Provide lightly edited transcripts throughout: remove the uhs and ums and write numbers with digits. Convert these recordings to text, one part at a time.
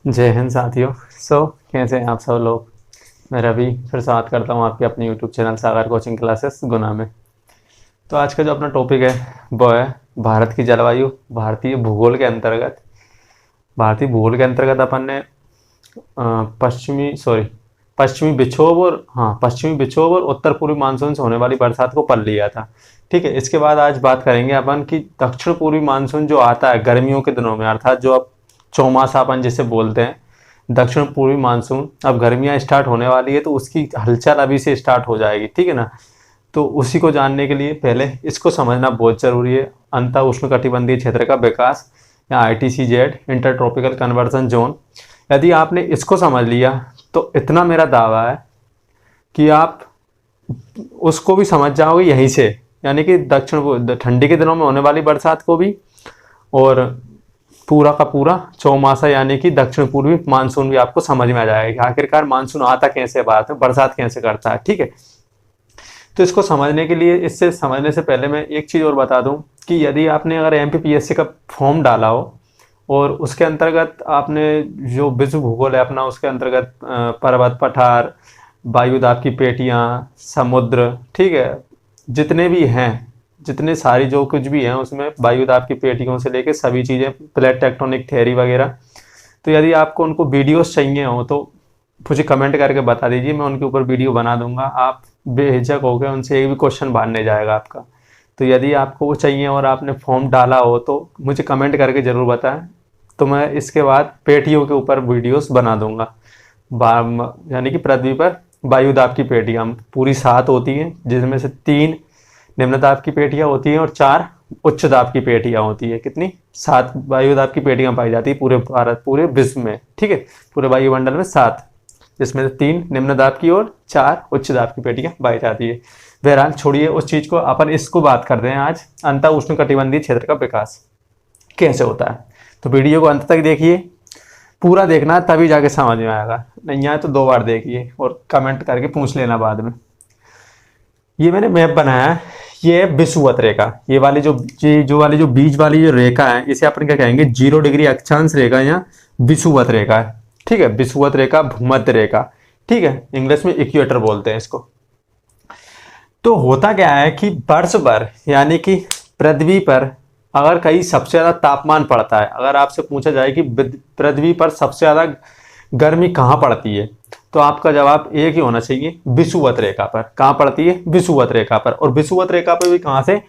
जय हिंद साथियों। कैसे हैं आप सब लोग। मैं रवि फिर से बात करता हूँ आपके अपने यूट्यूब चैनल सागर कोचिंग क्लासेस गुना में। तो आज का जो अपना टॉपिक है वो है भारत की जलवायु। भारतीय भूगोल के अंतर्गत अपन ने पश्चिमी विक्षोभ और उत्तर पूर्वी मानसून से होने वाली बरसात को पढ़ लिया था। ठीक है, इसके बाद आज बात करेंगे अपन कि दक्षिण पूर्वी मानसून जो आता है गर्मियों के दिनों में, अर्थात जो अब चौमासा अपन जिसे बोलते हैं, दक्षिण पूर्वी मानसून। अब गर्मियाँ स्टार्ट होने वाली है तो उसकी हलचल अभी से स्टार्ट हो जाएगी, ठीक है ना। तो उसी को जानने के लिए पहले इसको समझना बहुत जरूरी है। अंत उष्णकटिबंधीय क्षेत्र का विकास या ITCZ, inter tropical conversion zone. यदि आपने इसको समझ लिया तो इतना मेरा दावा है कि आप उसको भी समझ जाओगे यहीं से, यानी कि दक्षिण ठंडी के दिनों में होने वाली बरसात को भी, और पूरा का पूरा चौमासा यानी कि दक्षिण पूर्वी मानसून भी आपको समझ में आ जाएगा कि आखिरकार मानसून आता कैसे, भारत में बरसात कैसे करता है। ठीक है, तो इसको समझने के लिए, इससे समझने से पहले मैं एक चीज़ और बता दूं कि यदि आपने अगर MPPSC का फॉर्म डाला हो और उसके अंतर्गत आपने जो विश्व भूगोल है अपना, उसके अंतर्गत पर्वत, पठार, वायुदाब की पेटियाँ, समुद्र, ठीक है, जितने भी हैं, जितने सारी जो कुछ भी हैं उसमें वायुदाब की पेटियों से लेके सभी चीज़ें, प्लेट टेक्टोनिक थ्योरी वगैरह। तो यदि आपको उनको वीडियोस चाहिए हो तो मुझे कमेंट करके बता दीजिए, मैं उनके ऊपर वीडियो बना दूंगा। आप बेहिचक हो गए, उनसे एक भी क्वेश्चन बाहर नहीं जाएगा आपका। तो यदि आपको वो चाहिए और आपने फॉर्म डाला हो तो मुझे कमेंट करके ज़रूर बताएं, तो मैं इसके बाद पेटियों के ऊपर वीडियोस बना दूंगा। यानी कि पृथ्वी पर वायुदाब की पेटियाँ पूरी 7 होती हैं, जिसमें से 3 निम्न दाब की पेटियाँ होती हैं और 4 उच्च दाब की पेटियाँ होती है। कितनी? 7 वायुदाब की पेटियाँ पाई जाती है पूरे भारत, पूरे विश्व में। ठीक है, पूरे वायुमंडल में 7, जिसमें से 3 निम्न दाब की और 4 उच्च दाब की पेटियाँ पाई जाती है। बहरहाल छोड़िए उस चीज़ को, अपन इसको बात करते हैं आज, अंत उष्णकटिबंधीय क्षेत्र का विकास कैसे होता है। तो वीडियो को अंत तक देखिए, पूरा देखना तभी जाके समझ में आएगा, नहीं आए तो 2 बार देखिए और कमेंट करके पूछ लेना बाद में। ये मैंने मैप बनाया है, ये है विषुवत रेखा। ये वाली जो बीच वाली जो रेखा है, इसे अपन क्या कहेंगे? 0 डिग्री अक्षांश रेखा या विषुवत रेखा है। ठीक है, विषुवत रेखा, भूमध्य रेखा, ठीक है, इंग्लिश में इक्वेटर बोलते हैं इसको। तो होता क्या है कि वर्ष भर यानी कि पृथ्वी पर अगर कहीं सबसे ज्यादा तापमान पड़ता है, अगर आपसे पूछा जाए कि पृथ्वी पर सबसे ज्यादा गर्मी कहाँ पड़ती है, तो आपका जवाब एक ही होना चाहिए, विषुवत रेखा पर। कहाँ पड़ती है? विषुवत रेखा पर। और विषुवत रेखा पर भी कहाँ से?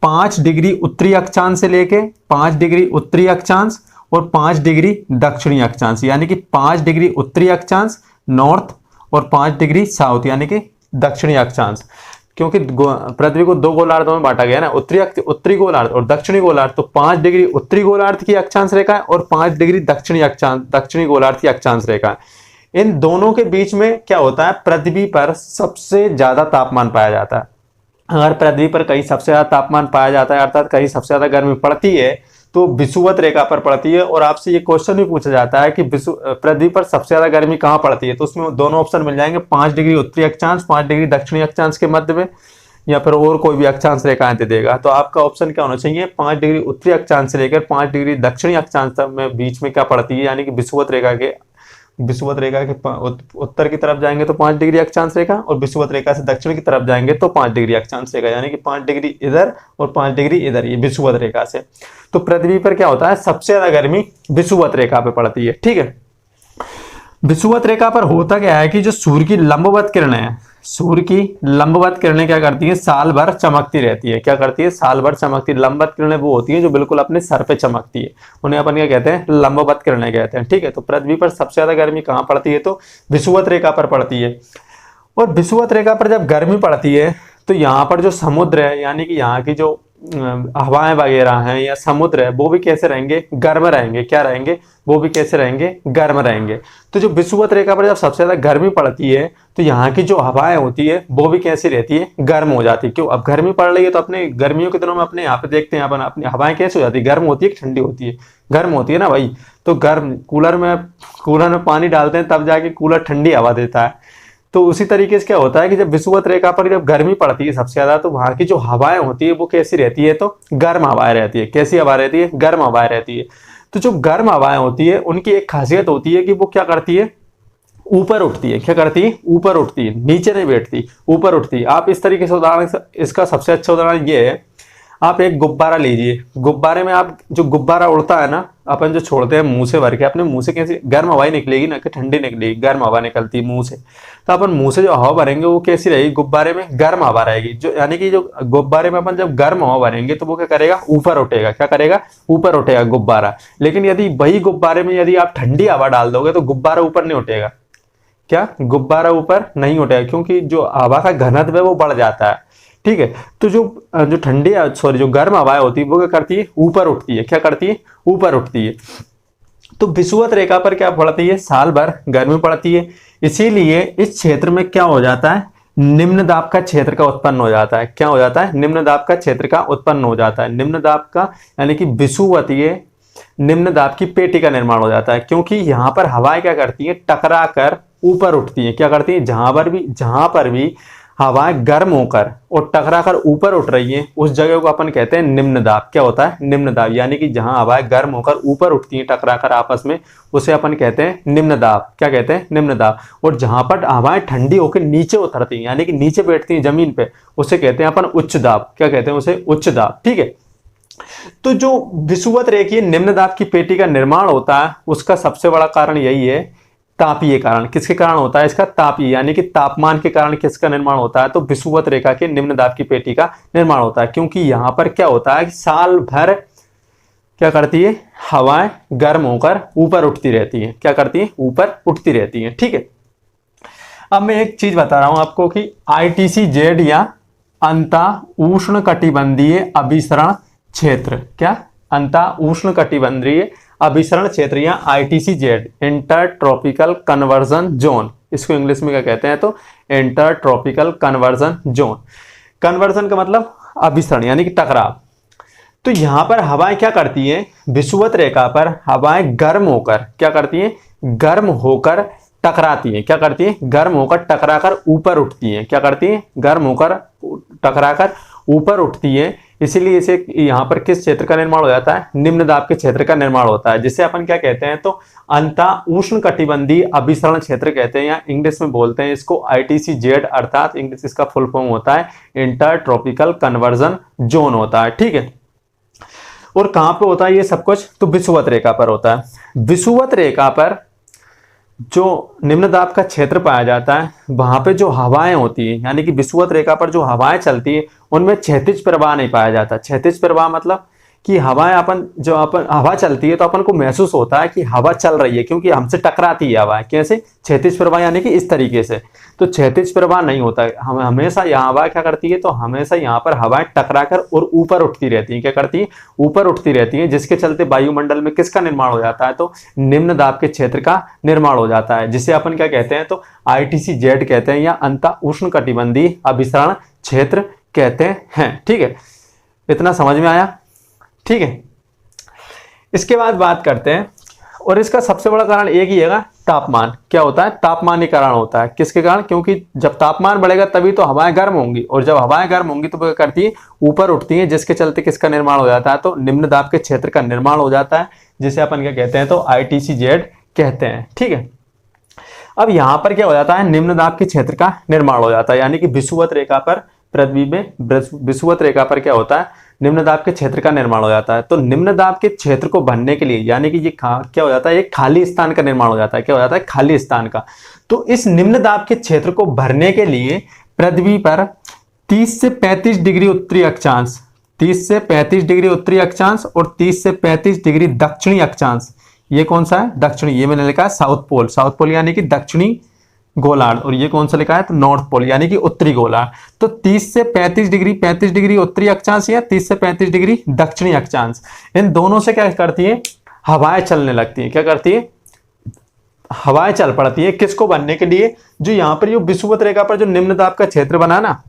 5 डिग्री उत्तरी अक्षांश से लेके 5 डिग्री उत्तरी अक्षांश और 5 डिग्री दक्षिणी अक्षांश, यानी कि 5 डिग्री उत्तरी अक्षांश नॉर्थ और 5 डिग्री साउथ यानी कि दक्षिणी अक्षांश। क्योंकि पृथ्वी को 2 गोलार्धों में बांटा गया ना, उत्तरी गोलार्ध और दक्षिणी गोलार्ध। तो 5 डिग्री उत्तरी गोलार्ध की अक्षांश रेखा है और 5 डिग्री दक्षिणी गोलार्ध की अक्षांश रेखा है। इन दोनों के बीच में क्या होता है? पृथ्वी पर सबसे ज्यादा तापमान पाया जाता है। अगर पृथ्वी पर कहीं सबसे ज्यादा तापमान पाया जाता है, अर्थात कहीं सबसे ज्यादा गर्मी पड़ती है, तो विषुवत रेखा पर पड़ती है। और आपसे ये क्वेश्चन भी पूछा जाता है कि पृथ्वी पर सबसे ज्यादा गर्मी कहाँ पड़ती है, तो उसमें दोनों ऑप्शन मिल जाएंगे, 5 डिग्री उत्तरी अक्षांश, 5 डिग्री दक्षिणी अक्षांश के मध्य में, या फिर और कोई भी अक्षांश रेखाएं दे देगा। तो आपका ऑप्शन क्या होना चाहिए? 5 डिग्री उत्तरी अक्षांश से लेकर 5 डिग्री दक्षिणी अक्षांश तक में बीच में क्या पड़ती है, यानी कि विषुवत रेखा के उत्तर की तरफ जाएंगे तो 5 डिग्री अक्षांश रेखा, और विषुवत रेखा से दक्षिण की तरफ जाएंगे तो 5 डिग्री अक्षांश रेखा, यानी कि 5 डिग्री इधर और 5 डिग्री इधर, ये विषुवत रेखा से। तो पृथ्वी पर क्या होता है? सबसे ज्यादा गर्मी विषुवत रेखा पे पड़ती है। ठीक है, विषुवत रेखा पर होता क्या है कि जो सूर्य की लंबवत किरणें हैं, सूर्य की लंबवत किरणें क्या करती हैं? साल भर चमकती रहती है। क्या करती है? साल भर चमकती। लंबवत किरणें वो होती हैं जो बिल्कुल अपने सर पे चमकती है, उन्हें अपन क्या कहते हैं? लंबवत किरणें कहते हैं। ठीक है, तो पृथ्वी पर सबसे ज्यादा गर्मी कहाँ पड़ती है? तो विषुवत रेखा पर पड़ती है। और विषुवत रेखा पर जब गर्मी पड़ती है तो यहाँ पर जो समुद्र है, यानी कि यहाँ की जो हवाएं वगैरह हैं या समुद्र है, वो भी कैसे रहेंगे? गर्म रहेंगे। क्या रहेंगे? वो भी कैसे रहेंगे? गर्म रहेंगे। तो जो विषुवत रेखा पर जब सबसे ज्यादा गर्मी पड़ती है तो यहाँ की जो हवाएं होती है वो भी कैसी रहती है? गर्म हो जाती है। क्यों? अब गर्मी पड़ रही है तो अपने गर्मियों के दिनों में अपने यहाँ पे देखते हैं अपन, अपनी हवाएं कैसे हो जाती है? गर्म होती है कि ठंडी होती है? गर्म होती है ना भाई। तो गर्म, कूलर में पानी डालते हैं तब जाके कूलर ठंडी हवा देता है। तो उसी तरीके से क्या होता है कि जब विषुवत रेखा पर जब गर्मी पड़ती है सबसे ज्यादा, तो वहां की जो हवाएं होती है वो कैसी रहती है? तो गर्म हवाएं रहती है। कैसी हवा रहती है? गर्म हवाएं रहती है। तो जो गर्म हवाएं होती है उनकी एक खासियत होती है कि वो क्या करती है, ऊपर उठती है। क्या करती है, ऊपर उठती है, नीचे नहीं बैठती, ऊपर उठती है। आप इस तरीके से उदाहरण, इसका सबसे अच्छा उदाहरण ये है, आप एक गुब्बारा लीजिए, गुब्बारे में आप जो गुब्बारा उड़ता है ना, अपन जो छोड़ते हैं मुंह से भर के, अपने मुंह से कैसी गर्म हवा निकलेगी ना, कि ठंडी निकलेगी, गर्म हवा निकलती है मुंह से। तो अपन मुंह से जो हवा भरेंगे वो कैसी रहेगी, गुब्बारे में गर्म हवा रहेगी। जो यानी कि जो गुब्बारे में अपन जब गर्म हवा भरेंगे तो वो क्या करेगा, ऊपर उठेगा। क्या करेगा, ऊपर उठेगा गुब्बारा। लेकिन यदि वही गुब्बारे में यदि आप ठंडी हवा डाल दोगे तो गुब्बारा ऊपर नहीं उठेगा। क्या, गुब्बारा ऊपर नहीं उठेगा, क्योंकि जो हवा का घनत्व है वो बढ़ जाता है। ठीक है, तो जो ठंडी जो गर्म हवाएं होती है वो क्या करती है, ऊपर उठती है। क्या करती है, ऊपर उठती है। तो विषुवत रेखा पर क्या पड़ती है, साल भर गर्मी पड़ती है। इसीलिए इस क्षेत्र में क्या हो जाता है, निम्न दाब का क्षेत्र का उत्पन्न हो जाता है। क्या हो जाता है, निम्न दाब का क्षेत्र का उत्पन्न हो जाता है। निम्न दाब का यानी कि विषुवतीय निम्न दाब की पेटी का निर्माण हो जाता है, क्योंकि यहां पर हवाएं क्या करती है, टकरा कर ऊपर उठती है। क्या करती है, जहां पर भी हवाएं गर्म होकर और टकरा कर ऊपर उठ रही हैं, उस जगह को अपन कहते हैं निम्न दाब। क्या होता है, निम्न दाब। यानी कि जहां हवाएं गर्म होकर ऊपर उठती हैं टकरा कर आपस में, उसे अपन कहते हैं निम्न दाब। क्या कहते हैं, निम्न दाब। और जहां पर हवाएं ठंडी होकर नीचे उतरती हैं, यानी कि नीचे बैठती हैं जमीन पे, उसे कहते हैं अपन उच्च दाब। क्या कहते हैं, उसे उच्च दाब। ठीक है, तो जो विषुवत रेखीय निम्न दाब की पेटी का निर्माण होता है, उसका सबसे बड़ा कारण यही है, तापीय कारण। किसके कारण होता है इसका, तापीय, यानी कि तापमान के कारण किसका निर्माण होता है, तो विषुवत रेखा के निम्न दाब की पेटी का निर्माण होता है। क्योंकि यहां पर क्या होता है कि साल भर क्या करती है, हवाएं गर्म होकर ऊपर उठती रहती है। क्या करती है, ऊपर उठती रहती है। ठीक है, अब मैं एक चीज बता रहा हूं आपको कि ITCZ या अंता उष्ण कटिबंधीय अभिसरण क्षेत्र, क्या, अंता उष्ण कटिबंधीय अभिसरण क्षेत्र या ITCZ, inter tropical conversion zone, इसको इंग्लिश में क्या कहते हैं, तो inter tropical conversion zone. Conversion का मतलब अभिसरण यानी कि टकराव। तो यहां पर हवाएं क्या करती हैं, विषुवत रेखा पर हवाएं गर्म होकर क्या करती हैं, गर्म होकर टकराती हैं। क्या करती हैं, गर्म होकर टकराकर ऊपर उठती हैं। क्या करती हैं, गर्म होकर टकराकर ऊपर उठती है। इसीलिए इसे यहाँ पर किस क्षेत्र का निर्माण हो जाता है, निम्न दाब के क्षेत्र का निर्माण होता है, जिसे अपन क्या कहते हैं, तो अंता उष्ण कटिबंधीय अभिसरण क्षेत्र कहते हैं, या इंग्लिश में बोलते हैं इसको ITCZ, अर्थात इंग्लिश इसका फुल फॉर्म होता है इंटर ट्रॉपिकल कन्वर्जन जोन होता है। ठीक है, और कहां पे होता है ये सब कुछ, तो विषुवत रेखा पर होता है। विषुवत रेखा पर जो निम्न दाब का क्षेत्र पाया जाता है, वहां पे जो हवाएं होती है, यानी कि विषुवत रेखा पर जो हवाएं चलती है उनमें क्षैतिज प्रवाह नहीं पाया जाता। क्षैतिज प्रवाह मतलब कि हवाएं अपन हवा चलती है तो अपन को महसूस होता है कि हवा चल रही है, क्योंकि हमसे टकराती है हवा। कैसे, क्षैतिज प्रवाह यानी कि इस तरीके से। तो क्षैतिज प्रवाह नहीं होता है, हम हमेशा यहाँ हवा क्या करती है, तो हमेशा यहाँ पर हवाएं टकराकर और ऊपर उठती रहती है। क्या करती है, ऊपर उठती रहती है, जिसके चलते वायुमंडल में किसका निर्माण हो जाता है, तो निम्न दाब के क्षेत्र का निर्माण हो जाता है, जिसे अपन क्या कहते हैं, तो ITCZ कहते हैं, या अंता उष्ण कटिबंधीय अभिसरण क्षेत्र कहते हैं। ठीक है, इतना समझ में आया। ठीक है, इसके बाद बात करते हैं, और इसका सबसे बड़ा कारण एक ही है, तापमान। क्या होता है, तापमान ही कारण होता है। किसके कारण, क्योंकि जब तापमान बढ़ेगा तभी तो हवाएं गर्म होंगी, और जब हवाएं गर्म होंगी तो वो क्या करती है, ऊपर उठती हैं, जिसके चलते किसका निर्माण हो जाता है, तो निम्न दाब के क्षेत्र का निर्माण हो जाता है, जिसे अपन क्या कहते हैं, तो ITCZ कहते हैं। ठीक है, अब यहां पर क्या हो जाता है, निम्न दाब के क्षेत्र का निर्माण हो जाता है, यानी कि विषुवत रेखा पर पृथ्वी में विषुवत रेखा पर क्या होता है, निम्न दाब के क्षेत्र का निर्माण हो जाता है। तो निम्न दाब के क्षेत्र को भरने के लिए, यानी कि ये क्या हो जाता है, एक खाली स्थान का निर्माण हो जाता है। क्या हो जाता है, खाली स्थान का। तो इस निम्न दाब के क्षेत्र को भरने के लिए पृथ्वी पर 30 से 35 डिग्री उत्तरी अक्षांश, 30 से 35 डिग्री उत्तरी अक्षांश और 30 से 35 डिग्री दक्षिणी अक्षांश, ये कौन सा है, दक्षिणी, ये मैंने लिखा है साउथ पोल। साउथ पोल यानी कि दक्षिणी गोलार्ध, और ये कौन सा लिखा है, तो नॉर्थ पोल यानी कि उत्तरी गोलार्ध। तो 30 से 35 डिग्री उत्तरी अक्षांश या 30 से 35 डिग्री दक्षिणी अक्षांश, इन दोनों से क्या करती है, हवाएं चलने लगती है। क्या करती है, हवाएं चल पड़ती है। किसको बनने के लिए, जो यहाँ पर ये विषुवत रेखा पर जो निम्न दाब का क्षेत्र बना ना,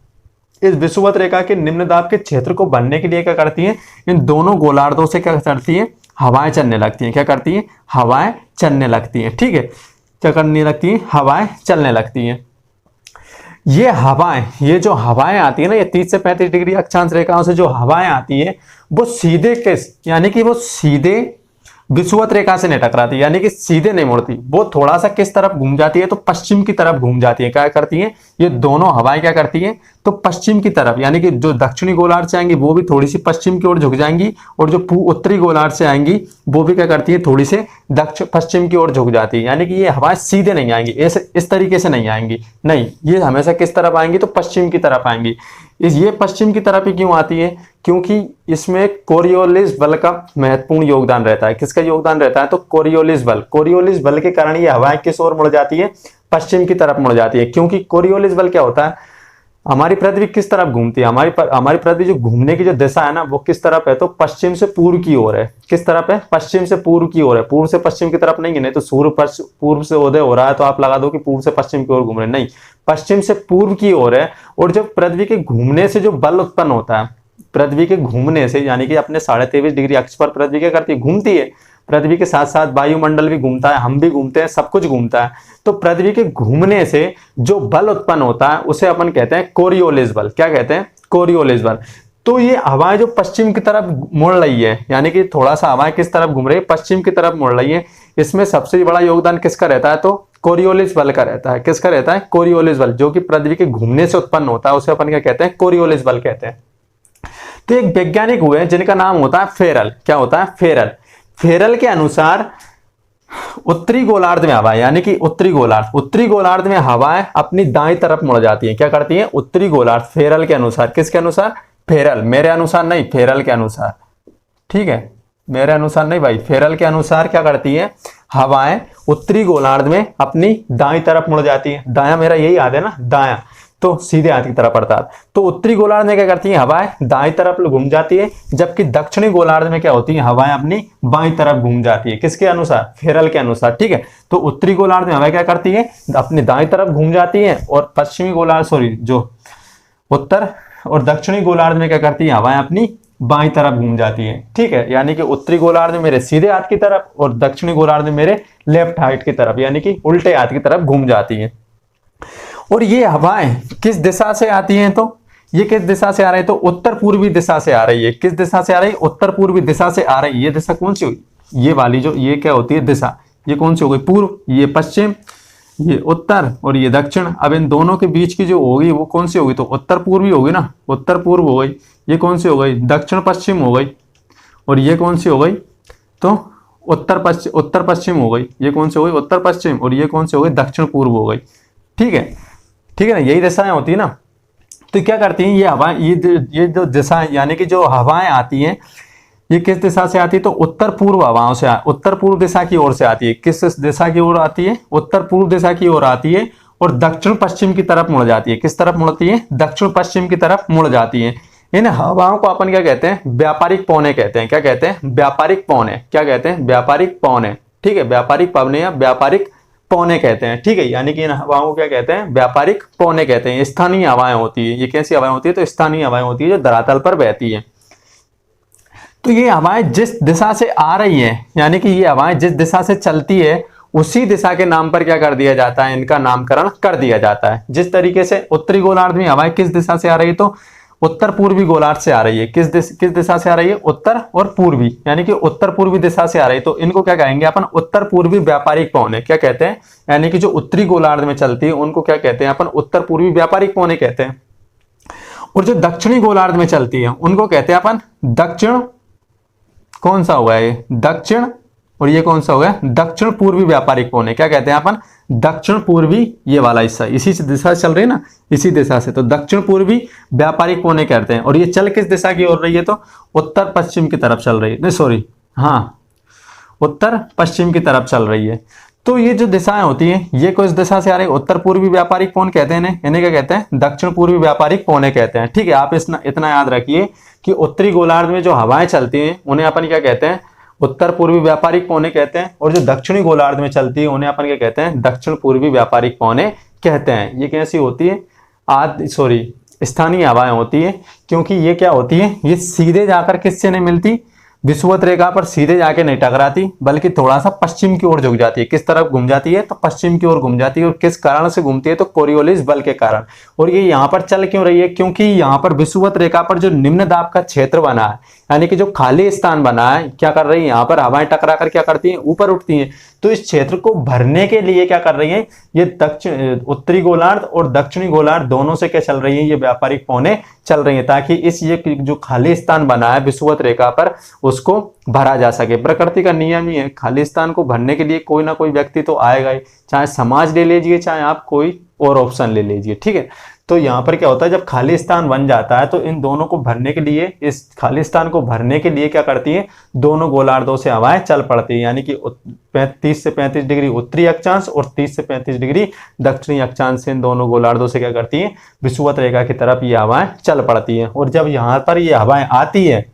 इस विषुवत रेखा के निम्न दाब के क्षेत्र को बनने के लिए क्या करती है, इन दोनों गोलार्धों से क्या करती है, हवाएं चलने लगती हैं। क्या करती है, हवाएं चलने लगती हैं। ठीक है, क्या करने लगती है, हवाएं चलने लगती हैं। ये जो हवाएं आती है ना, ये 30 से 35 डिग्री अक्षांश रेखाओं से जो हवाएं आती है, वो सीधे किस, यानी कि वो सीधे विषुवत रेखा से नहीं टकराती, यानी कि सीधे नहीं मुड़ती, वो थोड़ा सा किस तरफ घूम जाती है, तो पश्चिम की तरफ घूम जाती है। क्या करती है ये दोनों हवाएं, क्या करती हैं, तो पश्चिम की तरफ, यानी कि जो दक्षिणी गोलार्ध से आएंगी वो भी थोड़ी सी पश्चिम की ओर झुक जाएंगी, और जो उत्तरी गोलार्ध से आएंगी वो भी क्या करती है, थोड़ी से दक्षिण पश्चिम की ओर झुक जाती है। यानी कि ये हवाएं सीधे नहीं आएंगी, इस तरीके से नहीं आएंगी, नहीं, ये हमेशा किस तरफ आएंगी, तो पश्चिम की तरफ आएंगी। ये पश्चिम की तरफ ही क्यों आती है, क्योंकि इसमें कोरियोलिस बल का महत्वपूर्ण योगदान रहता है। किसका योगदान रहता है, तो कोरियोलिस बल के कारण ये हवाएं किस ओर मुड़ जाती है, पश्चिम की तरफ मुड़ जाती है। क्योंकि कोरियोलिस बल क्या होता है, हमारी पृथ्वी किस तरफ घूमती है, हमारी पृथ्वी जो घूमने की जो दिशा है ना, वो किस तरफ है, तो पश्चिम से पूर्व की ओर है। किस तरफ है, पश्चिम से पूर्व की ओर है, पूर्व से पश्चिम की तरफ नहीं है। नहीं तो सूर्य पूर्व से उदय हो रहा है तो आप लगा दो कि पूर्व से पश्चिम की ओर घूम रहे, नहीं, पश्चिम से पूर्व की ओर है। और जब पृथ्वी के घूमने से जो बल उत्पन्न होता है, पृथ्वी के घूमने से, यानी कि अपने 23.5 डिग्री अक्ष पर पृथ्वी क्या करती है, घूमती है। पृथ्वी के साथ साथ वायुमंडल भी घूमता है, हम भी घूमते हैं, सब कुछ घूमता है। तो पृथ्वी के घूमने से जो बल उत्पन्न होता है उसे अपन कहते हैं कोरियोलिस बल। क्या कहते हैं, कोरियोलिस बल। तो ये हवाएं जो पश्चिम की तरफ मुड़ रही है, यानी कि थोड़ा सा हवाएं किस तरफ घूम रही है, पश्चिम की तरफ मुड़ रही है, इसमें सबसे बड़ा योगदान किसका रहता है, तो कोरियोलिस बल का रहता है। किसका रहता है, कोरियोलिस बल, जो कि पृथ्वी के घूमने से उत्पन्न होता है, उसे अपन क्या कहते हैं, कोरियोलिस बल कहते हैं। तो एक वैज्ञानिक हुए जिनका नाम होता है फेरल। क्या होता है, फेरल। फेरल के अनुसार उत्तरी गोलार्ध में हवाएं, यानी कि उत्तरी गोलार्ध में हवाएं अपनी दाईं तरफ मुड़ जाती हैं। क्या करती हैं, उत्तरी गोलार्ध, फेरल के अनुसार। किसके अनुसार, फेरल, मेरे अनुसार नहीं, फेरल के अनुसार, ठीक है, मेरे अनुसार नहीं भाई, फेरल के अनुसार क्या करती है, हवाएं उत्तरी गोलार्ध में अपनी दाईं तरफ मुड़ जाती है। दायां मेरा यही याद है ना, दायां, तो सीधे हाथ की तरफ अर्थात। तो उत्तरी गोलार्ध में क्या करती है, हवाएं दाईं तरफ घूम जाती है, जबकि दक्षिणी गोलार्ध में क्या होती है, हवाएं अपनी बाईं तरफ घूम जाती है। किसके अनुसार, फेरल के अनुसार, ठीक है। तो उत्तरी गोलार्ध में हवाएं क्या करती है, अपनी दाईं तरफ घूम जाती है, और पश्चिमी गोलार्ध, जो उत्तर और दक्षिणी गोलार्ध में क्या करती है, हवाएं अपनी बाईं तरफ घूम जाती है, ठीक है। यानी कि उत्तरी गोलार्ध में मेरे सीधे हाथ की तरफ, और दक्षिणी गोलार्ध में मेरे लेफ्ट हाथ की तरफ, यानी कि उल्टे हाथ की तरफ घूम जाती है। और ये हवाएं किस दिशा से आती हैं, तो ये किस दिशा से आ रही है, तो उत्तर पूर्वी दिशा से आ रही है। किस दिशा से आ रही है, उत्तर पूर्वी दिशा से आ रही है। ये दिशा कौन सी हुई, ये वाली जो ये क्या होती है दिशा, ये कौन सी हो गई, पूर्व, ये पश्चिम, ये उत्तर और ये दक्षिण। अब इन दोनों के बीच की जो होगी वो कौन सी होगी, तो उत्तर पूर्वी होगी ना, उत्तर पूर्व हो गई। ये कौन सी हो गई, दक्षिण पश्चिम हो गई। और ये कौन सी हो गई, तो उत्तर पश्चिम हो गई। ये कौन सी हो गई, उत्तर पश्चिम। और ये कौन सी हो गई, दक्षिण पूर्व हो गई, ठीक है, ठीक है ना, यही दिशाएं होती है ना। तो क्या करती हैं ये हवाएं, ये जो दिशा, यानी कि जो हवाएं आती हैं, ये किस दिशा से आती है, तो उत्तर पूर्व हवाओं से, उत्तर पूर्व दिशा की ओर से आती है। किस दिशा की ओर आती है, उत्तर पूर्व दिशा की ओर आती है, और दक्षिण पश्चिम की तरफ मुड़ जाती है। किस तरफ मुड़ती है, दक्षिण पश्चिम की तरफ मुड़ जाती है। इन हवाओं को अपन क्या कहते हैं, व्यापारिक पौने कहते हैं। क्या कहते हैं, व्यापारिक पौने। क्या कहते हैं, व्यापारिक पौने, ठीक है, व्यापारिक पवने या व्यापारिक पौने कहते हैं, ठीक है। यानी कि इन हवाओं को क्या कहते हैं, व्यापारिक पौने कहते हैं। स्थानीय हवाएं होती है। ये कैसी हवाएं होती है, तो स्थानीय हवाएं होती है जो धरातल पर बहती है। तो ये हवाएं जिस दिशा से आ रही है, यानी कि ये हवाएं जिस दिशा से चलती है, उसी दिशा के नाम पर क्या कर दिया जाता है, इनका नामकरण कर दिया जाता है। जिस तरीके से उत्तरी गोलार्ध में हवाएं किस दिशा से आ रही है, तो उत्तर पूर्वी गोलार्ध से आ रही है। किस दिशा से आ रही है, उत्तर और पूर्वी, यानी कि उत्तर पूर्वी दिशा से आ रही है। तो इनको क्या कहेंगे अपन, उत्तर पूर्वी व्यापारिक पौने। क्या कहते हैं, यानी कि जो उत्तरी गोलार्ध में चलती है उनको क्या कहते हैं अपन, उत्तर पूर्वी व्यापारिक पौने कहते हैं। और जो दक्षिणी गोलार्ध में चलती है उनको कहते हैं अपन दक्षिण, कौन सा हुआ ये, दक्षिण, और ये कौन सा हो गया, दक्षिण पूर्वी व्यापारिक पौने। क्या कहते हैं अपन, दक्षिण पूर्वी, ये वाला हिस्सा इसी से दिशा चल रही है ना, इसी दिशा से, तो दक्षिण पूर्वी व्यापारिक पौने कहते हैं। और ये चल किस दिशा की ओर रही है, तो उत्तर पश्चिम की तरफ चल रही है, नहीं सॉरी, हाँ, उत्तर पश्चिम की तरफ चल रही है। तो ये जो दिशाएं होती हैं, ये किस दिशा से आ रही है, उत्तर पूर्वी व्यापारिक पौने कहते हैं इन्हें क्या कहते हैं, दक्षिण पूर्वी व्यापारिक पौने कहते हैं, ठीक है। आप इतना याद रखिए कि उत्तरी गोलार्ध में जो हवाएं चलती हैं उन्हें अपन क्या कहते हैं, उत्तर पूर्वी व्यापारिक पौने कहते हैं। और जो दक्षिणी गोलार्ध में चलती है उन्हें अपन क्या कहते हैं, दक्षिण पूर्वी व्यापारिक पौने कहते हैं। ये कैसी होती है, स्थानीय हवाएं होती है, क्योंकि ये क्या होती है, ये सीधे जाकर किससे नहीं मिलती, विषुवत रेखा पर सीधे जाके नहीं टकराती, बल्कि थोड़ा सा पश्चिम की ओर झुक जाती है। किस तरफ घूम जाती है, तो पश्चिम की ओर घूम जाती है। और किस कारण से घूमती है, तो कोरियोलिस बल के कारण। और ये यहाँ पर चल क्यों रही है, क्योंकि यहाँ पर विषुवत रेखा पर जो निम्न दाब का क्षेत्र बना है, यानी कि जो खाली स्थान बना है, क्या कर रही है, यहाँ पर हवाएं टकरा कर क्या करती हैं, ऊपर उठती हैं। तो इस क्षेत्र को भरने के लिए क्या कर रही हैं, ये दक्षिण उत्तरी गोलार्ध और दक्षिणी गोलार्ध दोनों से क्या चल रही है, ये व्यापारिक पौने चल रही है, ताकि इस ये जो खाली स्थान बना है विषुवत रेखा पर उसको भरा जा सके। प्रकृति का नियम ही है, खाली स्थान को भरने के लिए कोई ना कोई व्यक्ति तो आएगा ही, चाहे समाज ले लीजिए, चाहे आप कोई और ऑप्शन ले लीजिए, ठीक है। तो यहाँ पर क्या होता है, जब खाली स्थान बन जाता है तो इन दोनों को भरने के लिए, इस खाली स्थान को भरने के लिए क्या करती है, दोनों गोलार्धों से हवाएं चल पड़ती है, यानी कि 30 से 35 डिग्री उत्तरी अक्षांश और 30 से 35 डिग्री दक्षिणी अक्षांश से इन दोनों गोलार्धों से क्या करती है, विषुवत रेखा की तरफ ये हवाएं चल पड़ती है। और जब यहाँ पर ये हवाएं आती है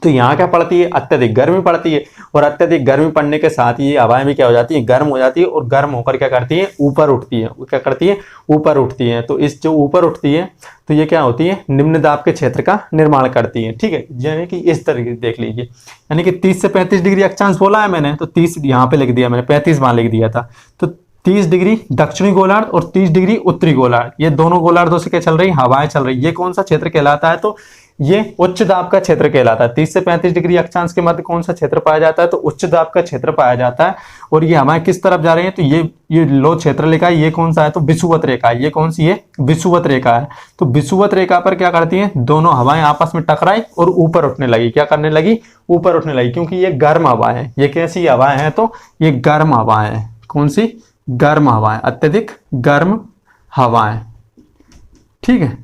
तो यहाँ क्या पड़ती है, अत्यधिक गर्मी पड़ती है, और अत्यधिक गर्मी पड़ने के साथ ये हवाएं भी क्या हो जाती है, गर्म हो जाती है, और गर्म होकर क्या करती है, ऊपर उठती है। क्या करती है, ऊपर उठती है। तो इस जो ऊपर उठती है तो ये क्या होती है, निम्न दाब के क्षेत्र का निर्माण करती है, ठीक है। यानी कि इस तरीके से देख लीजिए, यानी कि 30 से 35 डिग्री अक्षांश बोला है मैंने, तो 30 यहाँ पे लिख दिया मैंने, 35 वहां लिख दिया था। तो 30 डिग्री दक्षिणी गोलार्ध और 30 डिग्री उत्तरी गोलार्ध, ये दोनों गोलार्धों से क्या चल रही है, हवाएं चल रही है। ये कौन सा क्षेत्र कहलाता है, तो ये उच्च दाब का क्षेत्र कहलाता है। 30 से 35 डिग्री अक्षांश के मध्य कौन सा क्षेत्र पाया जाता है, तो उच्च दाब का क्षेत्र पाया जाता है। और ये हवाएं किस तरफ जा रही हैं, तो ये लो क्षेत्र लिखा है, ये कौन सा है, तो विषुवत रेखा है। ये कौन सी है, विषुवत रेखा है। तो विषुवत रेखा पर क्या करती है, दोनों हवाएं आपस में टकराई और ऊपर उठने लगी। क्या करने लगी, ऊपर उठने लगी, क्योंकि ये गर्म हवाएं हैं। ये कैसी हवाएं हैं, तो ये गर्म हवाएं हैं। कौन सी, गर्म हवाएं, अत्यधिक गर्म हवाएं, ठीक है।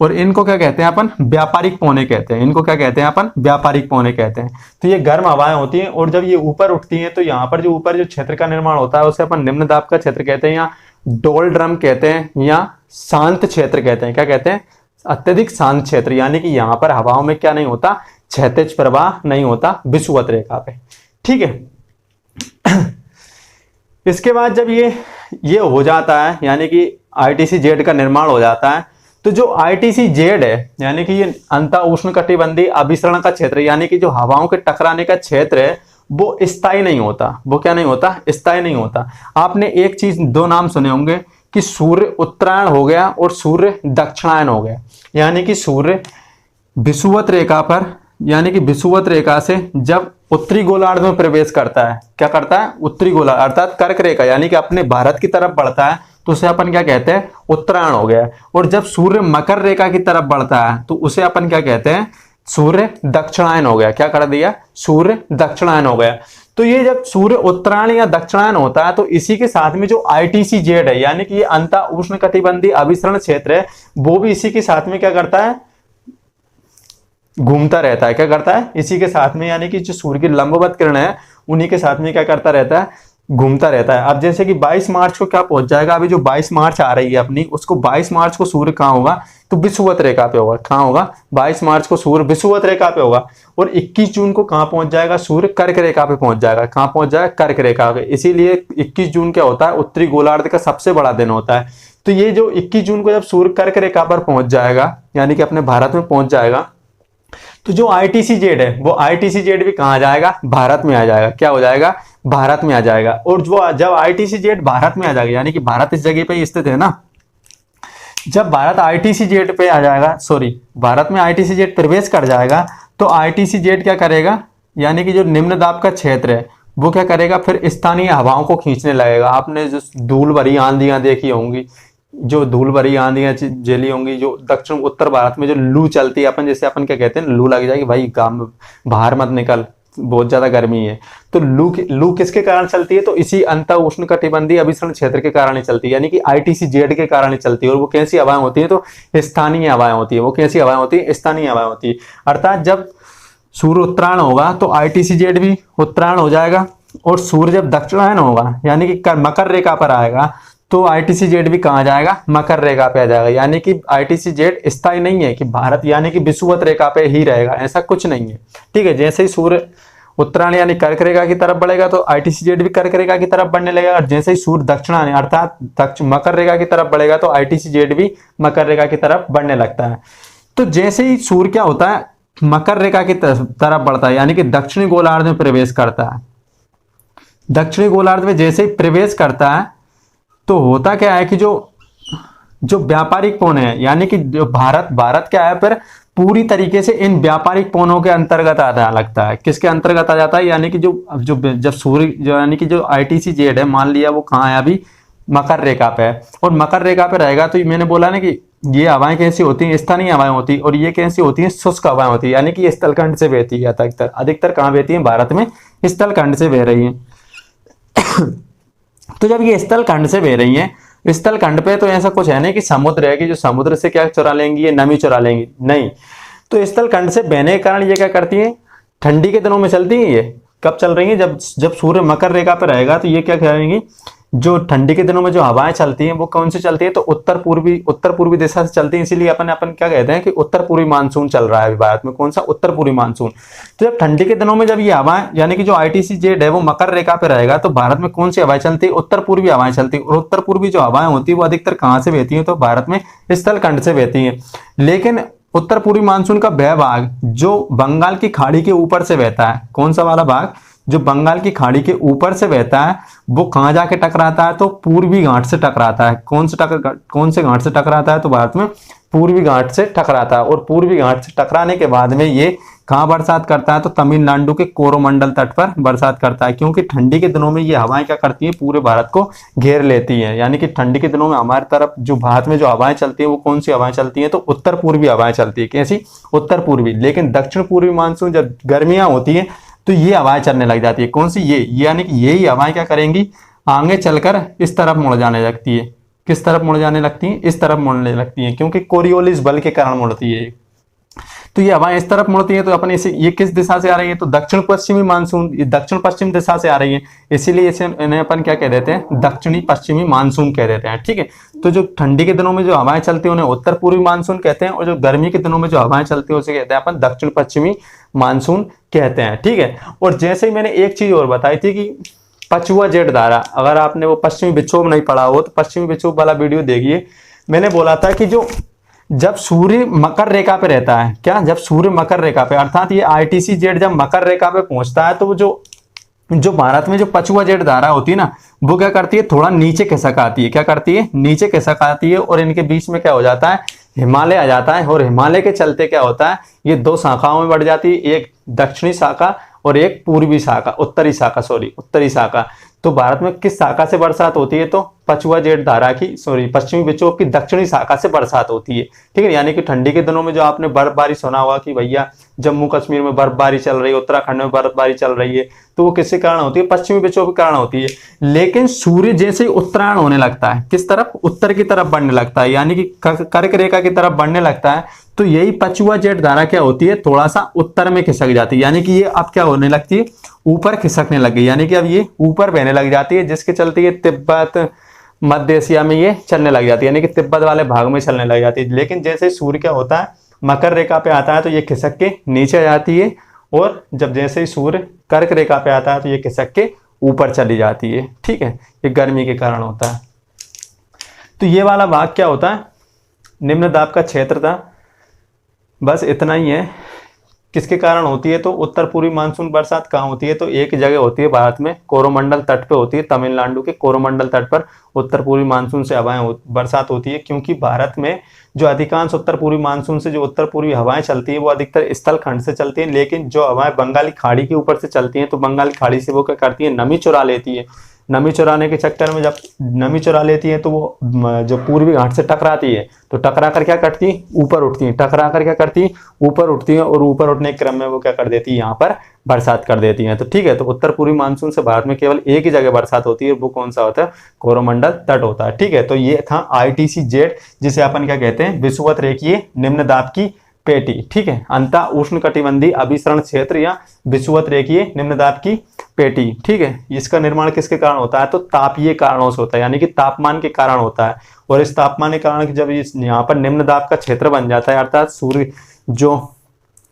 और इनको क्या कहते हैं अपन, व्यापारिक पौने कहते हैं। इनको क्या कहते हैं अपन, व्यापारिक पौने कहते हैं। तो ये गर्म हवाएं होती हैं, और जब ये ऊपर उठती हैं तो यहाँ पर जो ऊपर जो क्षेत्र का निर्माण होता है उसे अपन निम्न दाब का क्षेत्र कहते हैं, या डोलड्रम कहते हैं, या शांत क्षेत्र कहते हैं। क्या कहते हैं, अत्यधिक शांत क्षेत्र। यानी कि यहाँ पर हवाओं में क्या नहीं होता, क्षैतिज प्रवाह नहीं होता विषुवत रेखा पे, ठीक है। इसके बाद जब ये हो जाता है, यानी कि ITC-Z का निर्माण हो जाता है, तो जो ITC-Z है, यानी कि ये अंत उष्णकटिबंधीय अभिसरण का क्षेत्र, यानी कि जो हवाओं के टकराने का क्षेत्र है, वो स्थायी नहीं होता। वो क्या नहीं होता, स्थायी नहीं होता। आपने एक चीज, दो नाम सुने होंगे कि सूर्य उत्तरायण हो गया और सूर्य दक्षिणायन हो गया। यानी कि सूर्य विषुवत रेखा पर, यानी कि विषुवत रेखा से जब उत्तरी गोलार्ध में प्रवेश करता है, क्या करता है, उत्तरी गोलार्ध अर्थात कर्क रेखा, यानी कि अपने भारत की तरफ बढ़ता है, तो उसे अपन क्या कहते हैं, उत्तरायण हो गया। और जब सूर्य मकर रेखा की तरफ बढ़ता है तो उसे अपन क्या कहते हैं, सूर्य दक्षिणायन हो गया। क्या कर दिया, सूर्य दक्षिणायन हो गया। तो ये जब सूर्य उत्तरायण या दक्षिणायन होता है तो इसी के साथ में जो ITC-Z है, यानी कि ये अंत उष्णकटिबंधीय अभिसरण क्षेत्र है, वो भी इसी के साथ में क्या करता है, घूमता रहता है। क्या करता है, इसी के साथ में, यानी कि जो सूर्य की लंबवत किरण है उन्हीं के साथ में क्या करता रहता है, घूमता रहता है। अब जैसे कि 22 मार्च को क्या पहुंच जाएगा, अभी जो 22 मार्च आ रही है अपनी, उसको 22 मार्च को सूर्य कहाँ होगा, तो विषुवत रेखा पे होगा। कहाँ होगा, 22 मार्च को सूर्य विषुवत रेखा पे होगा। और 21 जून को कहाँ पहुंच जाएगा, सूर्य कर्क रेखा पे पहुंच जाएगा। कहाँ पहुंच जाएगा, कर्क रेखा पे। इसीलिए 21 जून क्या होता है, उत्तरी गोलार्ध का सबसे बड़ा दिन होता है। तो ये जो 21 जून को जब सूर्य कर्क रेखा पर पहुंच जाएगा, यानी कि अपने भारत में पहुंच जाएगा, तो जो ITC-Z है वो ITC-Z भी कहाँ जाएगा, भारत में आ जाएगा। क्या हो जाएगा, भारत में आ जाएगा। और जो जब ITC-Z भारत में आ जाएगा, यानी कि भारत इस जगह पे स्थित है ना, जब भारत ITC-Z पे आ जाएगा, सॉरी, भारत में ITC-Z प्रवेश कर जाएगा, तो ITC-Z क्या करेगा, यानी कि जो निम्न दाब का क्षेत्र है वो क्या करेगा, फिर स्थानीय हवाओं को खींचने लगेगा। आपने जो धूल भरी आंधियां देखी होंगी, जो धूल भरी आंधियां झेली होंगी, जो दक्षिण उत्तर भारत में जो लू चलती है, अपन जैसे अपन क्या कहते हैं, लू लग जाएगी, भाई काम बाहर मत निकल, बहुत ज्यादा गर्मी है। तो लू किसके कारण चलती है, तो इसी अंत उष्णकटिबंधीय अभिसरण क्षेत्र के कारण ही चलती है, यानी कि ITC-Z के कारण ही चलती है। और वो कैसी हवाएं होती है, तो स्थानीय हवाएं होती है। वो कैसी हवाएं होती है, स्थानीय हवाएं होती है। अर्थात जब सूर्य उत्तरायण होगा तो ITC-Z भी उत्तरायण हो जाएगा, और सूर्य जब दक्षिणायन होगा, यानी कि मकर रेखा पर आएगा, तो ITC-Z भी कहाँ जाएगा, मकर रेखा पे आ जाएगा। यानी कि ITC-Z स्थायी नहीं है कि भारत, यानी कि विषुवत रेखा पे ही रहेगा, ऐसा कुछ नहीं है, ठीक है। जैसे ही सूर्य उत्तरायण यानी कर्क रेखा की तरफ बढ़ेगा तो ITC-Z भी कर्क रेखा की तरफ बढ़ने लगेगा। और जैसे ही सूर्य दक्षिणायन अर्थात मकर रेखा की तरफ बढ़ेगा तो ITC-Z भी मकर रेखा की तरफ बढ़ने लगता है। तो जैसे ही सूर्य क्या होता है, मकर रेखा की तरफ बढ़ता है, यानी कि दक्षिणी गोलार्ध में प्रवेश करता है। दक्षिणी गोलार्ध में जैसे ही प्रवेश करता है तो होता क्या है कि जो व्यापारिक पौने हैं, यानी कि जो भारत क्या है, फिर पूरी तरीके से इन व्यापारिक पवनों के अंतर्गत आता लगता है। किसके अंतर्गत आ जाता है, यानी कि जब सूर्य जो यानी कि जो ITC जेड है, मान लिया वो कहाँ है अभी, मकर रेखा पे है, और मकर रेखा पे रहेगा तो मैंने बोला ना कि ये हवाएं कैसी होती हैं, स्थानीय हवाएं होती है, और ये कैसी होती हैं, शुष्क हवाएं होती है, यानी कि स्थलखंड से बहती है। अधिकतर कहाँ बहती है, भारत में स्थलखंड से बह रही है। तो जब ये स्थलखंड से बह रही है, स्थलखंड पे तो ऐसा कुछ है नहीं कि समुद्र है कि जो समुद्र से क्या चुरा लेंगी, ये नमी चुरा लेंगी, नहीं। तो स्थलखंड से बहने के कारण ये क्या करती है, ठंडी के दिनों में चलती है। ये कब चल रही है, जब सूर्य मकर रेखा पे रहेगा तो ये क्या करेंगी, जो ठंडी के दिनों में जो हवाएं चलती हैं वो कौन से चलती है, तो उत्तर पूर्वी दिशा से चलती है। इसीलिए अपन क्या कहते हैं कि उत्तर पूर्वी मानसून चल रहा है अभी भारत में। कौन सा, उत्तर पूर्वी मानसून। तो जब ठंडी के दिनों में जब ये हवाएं, यानी कि जो ITC जेड है वो मकर रेखा पे रहेगा, तो भारत में कौन सी हवाएं चलती है, उत्तर पूर्वी हवाएं चलती है। और उत्तर पूर्वी जो हवाएं होती है वो अधिकतर कहाँ से बहती है, तो भारत में स्थलखंड से बहती है। लेकिन उत्तर पूर्वी मानसून का वह भाग जो बंगाल की खाड़ी के ऊपर से बहता है, कौन सा वाला भाग, जो बंगाल की खाड़ी के ऊपर से बहता है, वो कहाँ जाके टकराता है, तो पूर्वी घाट से टकराता है। कौन से घाट से टकराता है, तो भारत में पूर्वी घाट से टकराता है। और पूर्वी घाट से टकराने के बाद में ये कहाँ बरसात करता है, तो तमिलनाडु के कोरोमंडल तट पर बरसात करता है। क्योंकि ठंडी के दिनों में ये हवाएं क्या करती है, पूरे भारत को घेर लेती हैं। यानी कि ठंडी के दिनों में हमारी तरफ जो भारत में जो हवाएं चलती है वो कौन सी हवाएं चलती हैं, तो उत्तर पूर्वी हवाएं चलती है। कैसी, उत्तर पूर्वी। लेकिन दक्षिण पूर्वी मानसून जब गर्मियां होती है तो ये हवाएं चलने लग जाती है। कौन सी, ये यानी कि यही हवाएं क्या करेंगी, आगे चलकर इस तरफ मुड़ जाने लगती है। किस तरफ मुड़ जाने लगती है, इस तरफ मुड़ने लगती है, क्योंकि कोरियोलिस बल के कारण मुड़ती है। तो ये हवाएं इस तरफ मुड़ती है, तो अपन इसे, ये किस दिशा से आ रही है, तो दक्षिण पश्चिमी मानसून, ये दक्षिण पश्चिम दिशा से आ रही है। इसीलिए इसे इन्हें अपन क्या कह देते हैं, दक्षिणी पश्चिमी मानसून कह देते हैं। ठीक है। तो जो ठंडी के दिनों में जो हवाएं चलती है उन्हें उत्तर पूर्वी मानसून कहते हैं, और जो गर्मी के दिनों में जो हवाएं चलती है उसे कहते हैं अपन दक्षिण पश्चिमी मानसून कहते हैं। ठीक है। और जैसे ही मैंने एक चीज और बताई थी कि पछुआ जेठ धारा, अगर आपने वो पश्चिमी विक्षोभ नहीं पढ़ा हो तो पश्चिमी विक्षोभ वाला वीडियो देखिए। मैंने बोला था कि जब सूर्य मकर रेखा पे रहता है, क्या, जब सूर्य मकर रेखा पे, अर्थात ये ITC जेड जब मकर रेखा पे पहुंचता है, तो जो भारत में जो पछुआ जेठ धारा होती है ना, वो क्या करती है, थोड़ा नीचे खिसक आती है। क्या करती है, नीचे खिसक आती है, और इनके बीच में क्या हो जाता है, हिमालय आ जाता है। और हिमालय के चलते क्या होता है, ये दो शाखाओं में बढ़ जाती है, एक दक्षिणी शाखा और एक पूर्वी शाखा, उत्तरी शाखा। तो भारत में किस शाखा से बरसात होती है, तो पछुआ जेठ धारा की, पश्चिमी विक्षोभ की दक्षिणी शाखा से बरसात होती है। ठीक है। यानी कि ठंडी के दिनों में जो आपने बर्फबारी सुना होगा कि भैया जम्मू कश्मीर में बर्फबारी चल रही है, उत्तराखंड में बर्फबारी चल रही है, तो वो किसके कारण होती है, पश्चिमी विक्षोभ के कारण होती है। लेकिन सूर्य जैसे ही उत्तरायण होने लगता है, किस तरफ, उत्तर की तरफ बढ़ने लगता है, यानी कि कर्क रेखा की तरफ बढ़ने लगता है, तो यही पछुआ जेठ धारा क्या होती है, थोड़ा सा उत्तर में खिसक जाती है। यानी कि ये अब क्या होने लगती है, ऊपर खिसकने लग गई, यानी कि अब ये ऊपर बहने लग जाती है, जिसके चलते ये तिब्बत, मध्य एशिया में ये चलने लग जाती है, यानी कि तिब्बत वाले भाग में चलने लग जाती है। लेकिन जैसे सूर्य क्या होता है, मकर रेखा पे आता है, तो ये खिसक के नीचे आ जाती है, और जब जैसे ही सूर्य कर्क रेखा पे आता है तो ये खिसक के ऊपर चली जाती है। ठीक है। ये गर्मी के कारण होता है। तो ये वाला भाग क्या होता है, निम्न दाब का क्षेत्र था। बस इतना ही है। किसके कारण होती है, तो उत्तर पूर्वी मानसून बरसात कहाँ होती है, तो एक जगह होती है भारत में, कोरोमंडल तट पे होती है, तमिलनाडु के कोरोमंडल तट पर उत्तर पूर्वी मानसून से हवाएं बरसात होती है। क्योंकि भारत में जो अधिकांश उत्तर पूर्वी मानसून से जो उत्तर पूर्वी हवाएं चलती है वो अधिकतर स्थलखंड से चलती है। लेकिन जो हवाएं बंगाली खाड़ी के ऊपर से चलती हैं, तो बंगाली खाड़ी से वो क्या करती है, नमी चुरा लेती है। नमी चुराने के चक्कर में जब नमी चुरा लेती है तो वो जो पूर्वी घाट से टकराती है, तो टकरा कर क्या करती है, ऊपर उठती है। टकरा कर क्या करती है, ऊपर उठती है, और ऊपर उठने के क्रम में वो क्या कर देती है, यहाँ पर बरसात कर देती है। तो ठीक है। तो उत्तर पूर्वी मानसून से भारत में केवल एक ही जगह बरसात होती है, वो कौन सा होता है, कोरोमंडल तट होता है। ठीक है। तो ये था ITC जेड, जिसे अपन क्या कहते हैं, विषुवत रेखीय निम्न दाब की पेटी। ठीक है। अंतः उष्ण कटिबंधीय अभिसरण क्षेत्र या विषुवत रेखीय निम्न दाब की पेटी। ठीक है। इसका निर्माण किसके कारण होता है, तो तापीय कारणों से होता है, यानी कि तापमान के कारण होता है। और इस तापमान के कारण जब यहाँ पर निम्न दाब का क्षेत्र बन जाता है, अर्थात सूर्य जो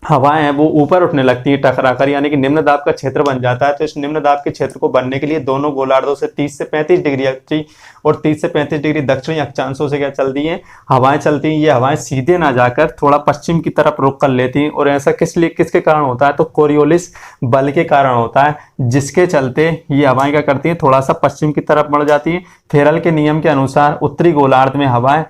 हवाएं हैं वो ऊपर उठने लगती है टकरा कर, यानी कि निम्न दाब का क्षेत्र बन जाता है। तो इस निम्न दाब के क्षेत्र को बनने के लिए दोनों गोलार्धों से 30 से 35 डिग्री अक्षी और 30 से 35 डिग्री दक्षिणी अक्षांशों से क्या चलती हैं, हवाएं चलती हैं। ये हवाएं सीधे ना जाकर थोड़ा पश्चिम की तरफ रुख कर लेती हैं। और ऐसा किसके कारण होता है, तो कोरियोलिस बल के कारण होता है, जिसके चलते ये हवाएं क्या करती हैं, थोड़ा सा पश्चिम की तरफ बढ़ जाती हैं। फेरल के नियम के अनुसार उत्तरी गोलार्ध में हवाएं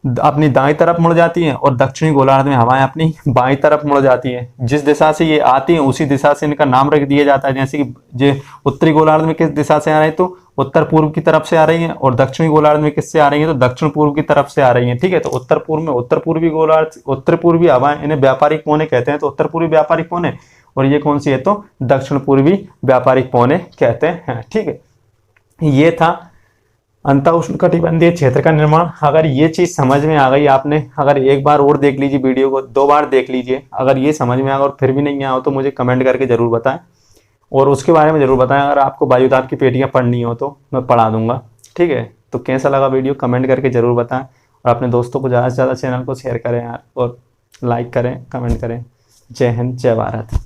अपनी दाईं तरफ मुड़ जाती हैं और दक्षिणी गोलार्ध में हवाएं अपनी बाईं तरफ मुड़ जाती हैं। जिस दिशा से ये आती हैं उसी दिशा से इनका नाम रख दिया जाता है। जैसे कि जो उत्तरी गोलार्ध में किस दिशा से आ रही है तो उत्तर पूर्व की तरफ से आ रही हैं, और दक्षिणी गोलार्ध में किससे आ रही हैं तो दक्षिण पूर्व की तरफ से आ रही हैं। ठीक है, तो उत्तर पूर्व में उत्तर पूर्वी गोलार्ध, उत्तर पूर्वी हवाएं, इन्हें व्यापारिक पौने कहते हैं। तो उत्तर पूर्वी व्यापारिक पौने, और ये कौन सी है तो दक्षिण पूर्वी व्यापारिक पौने कहते हैं। ठीक है, ये था अंतउष्णकटिबंधीय क्षेत्र का निर्माण। अगर ये चीज समझ में आ गई आपने, अगर एक बार और देख लीजिए वीडियो को, 2 बार देख लीजिए, अगर ये समझ में आ गया और फिर भी नहीं आया हो तो मुझे कमेंट करके जरूर बताएं, और उसके बारे में जरूर बताएं। अगर आपको वायुदाब की पेटियां पढ़नी हो तो मैं पढ़ा दूंगा। ठीक है, तो कैसा लगा वीडियो कमेंट करके जरूर बताएं, और अपने दोस्तों को ज़्यादा से ज़्यादा चैनल को शेयर करें यार, और लाइक करें, कमेंट करें। जय हिंद, जय भारत।